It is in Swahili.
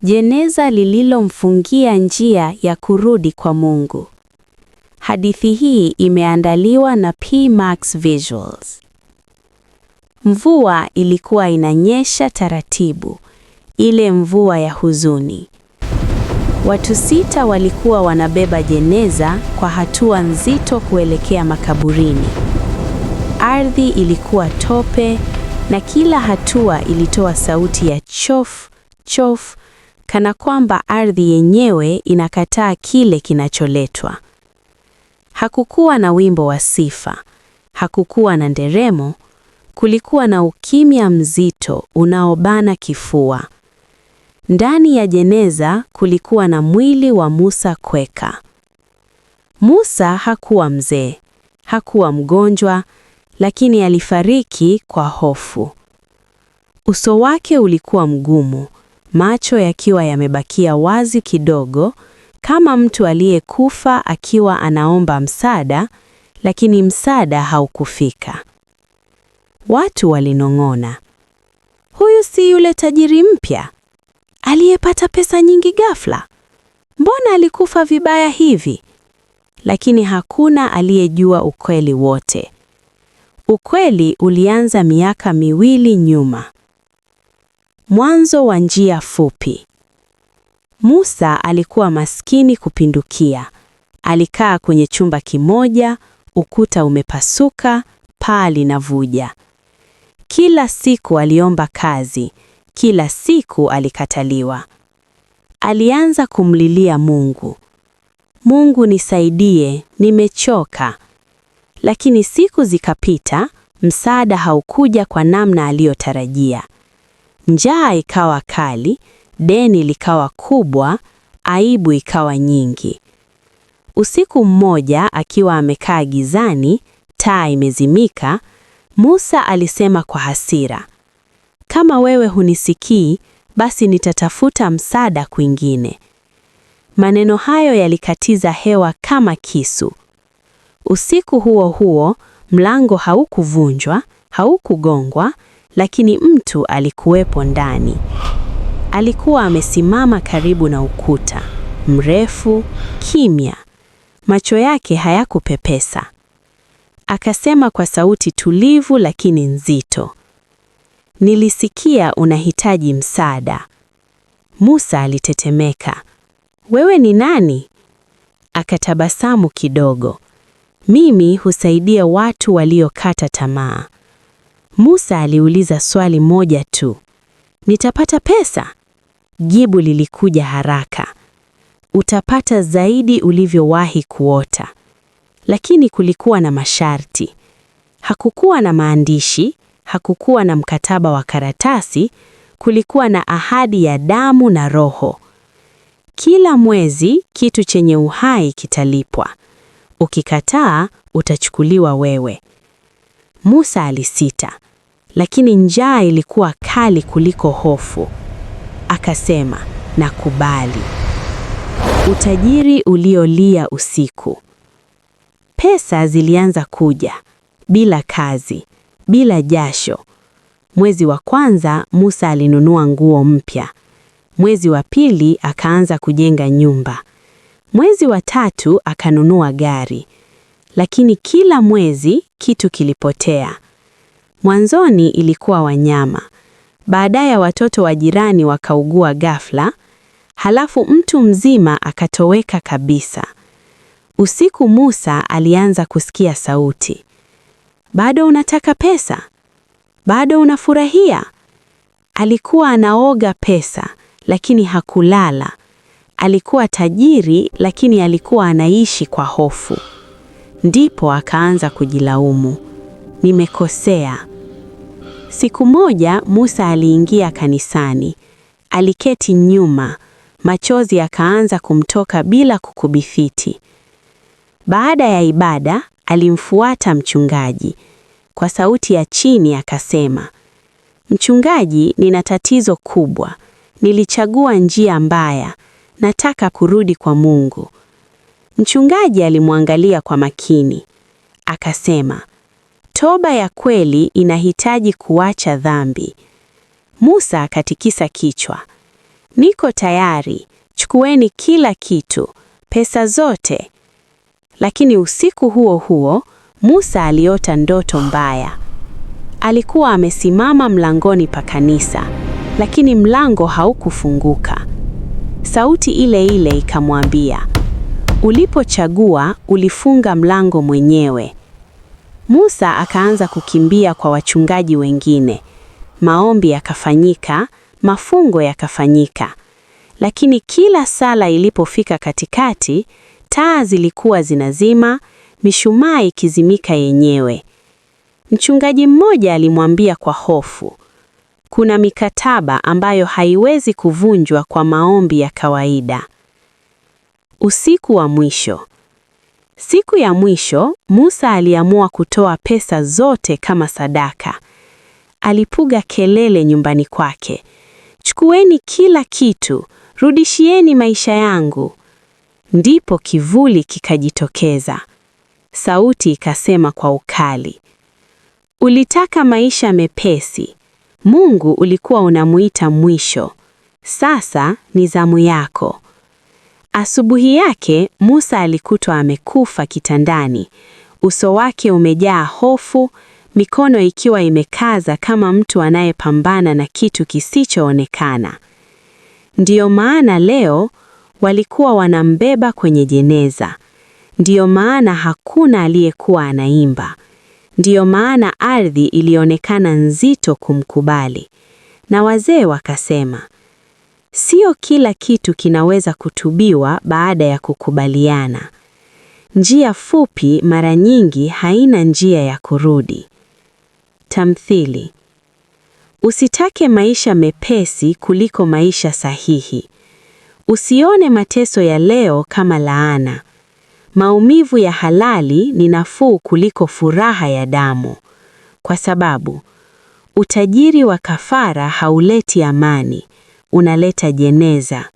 jeneza lililomfungia njia ya kurudi kwa Mungu. Hadithi hii imeandaliwa na P. Max Visuals. Mvua ilikuwa inanyesha taratibu, ile mvua ya huzuni. Watu 6 walikuwa wanabeba jeneza kwa hatua nzito kuelekea makaburini. Ardhi ilikuwa tope na kila hatua ilitoa sauti ya chof, chof, kana kwamba ardhi yenyewe inakataa kile kinacholetwa. Hakukuwa na wimbo wa sifa, hakukuwa na nderemo, kulikuwa na ukimya mzito unaobana kifua. Ndani ya jeneza kulikuwa na mwili wa Musa Kweka. Musa hakuwa mzee, hakuwa mgonjwa, lakini alifariki kwa hofu. Uso wake ulikuwa mgumu, macho yakiwa yamebakia wazi kidogo, kama mtu aliyekufa akiwa anaomba msaada, lakini msaada haukufika. Watu walinong'ona, huyu si yule tajiri mpya aliyepata pesa nyingi ghafla? Mbona alikufa vibaya hivi? Lakini hakuna aliyejua ukweli wote. Ukweli ulianza miaka 2 nyuma. Mwanzo wa njia fupi. Musa alikuwa maskini kupindukia. Alikaa kwenye chumba kimoja, ukuta umepasuka, paa linavuja. Kila siku aliomba kazi, kila siku alikataliwa. Alianza kumlilia Mungu. Mungu nisaidie, nimechoka. Lakini siku zikapita, msaada haukuja kwa namna aliyotarajia. Njaa ikawa kali, deni likawa kubwa, aibu ikawa nyingi. Usiku mmoja akiwa amekaa gizani, taa imezimika, Musa alisema kwa hasira, kama wewe hunisikii, basi nitatafuta msaada kwingine. Maneno hayo yalikatiza hewa kama kisu. Usiku huo huo, mlango haukuvunjwa, haukugongwa, lakini mtu alikuwepo ndani. Alikuwa amesimama karibu na ukuta, mrefu, kimya. Macho yake hayakupepesa. Akasema kwa sauti tulivu lakini nzito, nilisikia unahitaji msaada. Musa alitetemeka. Wewe ni nani? Akatabasamu kidogo. Mimi husaidia watu waliokata tamaa. Musa aliuliza swali moja tu. Nitapata pesa? Jibu lilikuja haraka. Utapata zaidi ulivyowahi kuota. Lakini kulikuwa na masharti. Hakukuwa na maandishi, hakukuwa na mkataba wa karatasi, kulikuwa na ahadi ya damu na roho. Kila mwezi kitu chenye uhai kitalipwa. Ukikataa, utachukuliwa wewe. Musa alisita, lakini njaa ilikuwa kali kuliko hofu. Akasema, nakubali. Utajiri uliolia usiku. Pesa zilianza kuja, bila kazi, bila jasho. Mwezi wa kwanza Musa alinunua nguo mpya. Mwezi wa pili akaanza kujenga nyumba. Mwezi wa 3 akanunua gari. Lakini kila mwezi kitu kilipotea. Mwanzoni ilikuwa wanyama. Baadaye watoto wa jirani wakaugua ghafla. Halafu mtu mzima akatoweka kabisa. Usiku Musa alianza kusikia sauti. Bado unataka pesa? Bado unafurahia? Alikuwa anaoga pesa, lakini hakulala. Alikuwa tajiri, lakini alikuwa anaishi kwa hofu. Ndipo akaanza kujilaumu. Nimekosea. Siku moja Musa aliingia kanisani. Aliketi nyuma, machozi yakaanza kumtoka bila kukubifiti. Baada ya ibada, alimfuata mchungaji. Kwa sauti ya chini akasema, mchungaji, nina tatizo kubwa. Nilichagua njia mbaya. Nataka kurudi kwa Mungu. Mchungaji alimwangalia kwa makini. Akasema, toba ya kweli inahitaji kuacha dhambi. Musa akatikisa kichwa. Niko tayari, chukueni kila kitu, pesa zote. Lakini usiku huo huo, Musa aliota ndoto mbaya. Alikuwa amesimama mlangoni pa kanisa, lakini mlango haukufunguka. Sauti ile ile ikamwambia, ulipochagua ulifunga mlango mwenyewe. Musa akaanza kukimbia kwa wachungaji wengine. Maombi yakafanyika, mafungo yakafanyika. Lakini kila sala ilipofika katikati, taa zilikuwa zinazima, mishumaa ikizimika yenyewe. Mchungaji mmoja alimwambia kwa hofu, kuna mikataba ambayo haiwezi kuvunjwa kwa maombi ya kawaida. Usiku wa mwisho. Siku ya mwisho, Musa aliamua kutoa pesa zote kama sadaka. Alipiga kelele nyumbani kwake, chukueni kila kitu, rudishieni maisha yangu. Ndipo kivuli kikajitokeza. Sauti ikasema kwa ukali, ulitaka maisha mepesi. Mungu ulikuwa unamuita mwisho. Sasa ni zamu yako. Asubuhi yake, Musa alikutwa amekufa kitandani. Uso wake umejaa hofu, mikono ikiwa imekaza kama mtu anayepambana na kitu kisichoonekana. Ndiyo maana leo walikuwa wanambeba kwenye jeneza. Ndiyo maana hakuna aliyekuwa anaimba. Ndiyo maana ardhi ilionekana nzito kumkubali. Na wazee wakasema, sio kila kitu kinaweza kutubiwa baada ya kukubaliana. Njia fupi mara nyingi haina njia ya kurudi. Tamthili. Usitake maisha mepesi kuliko maisha sahihi. Usione mateso ya leo kama laana. Maumivu ya halali ni nafuu kuliko furaha ya damu. Kwa sababu, utajiri wa kafara hauleti amani, unaleta jeneza.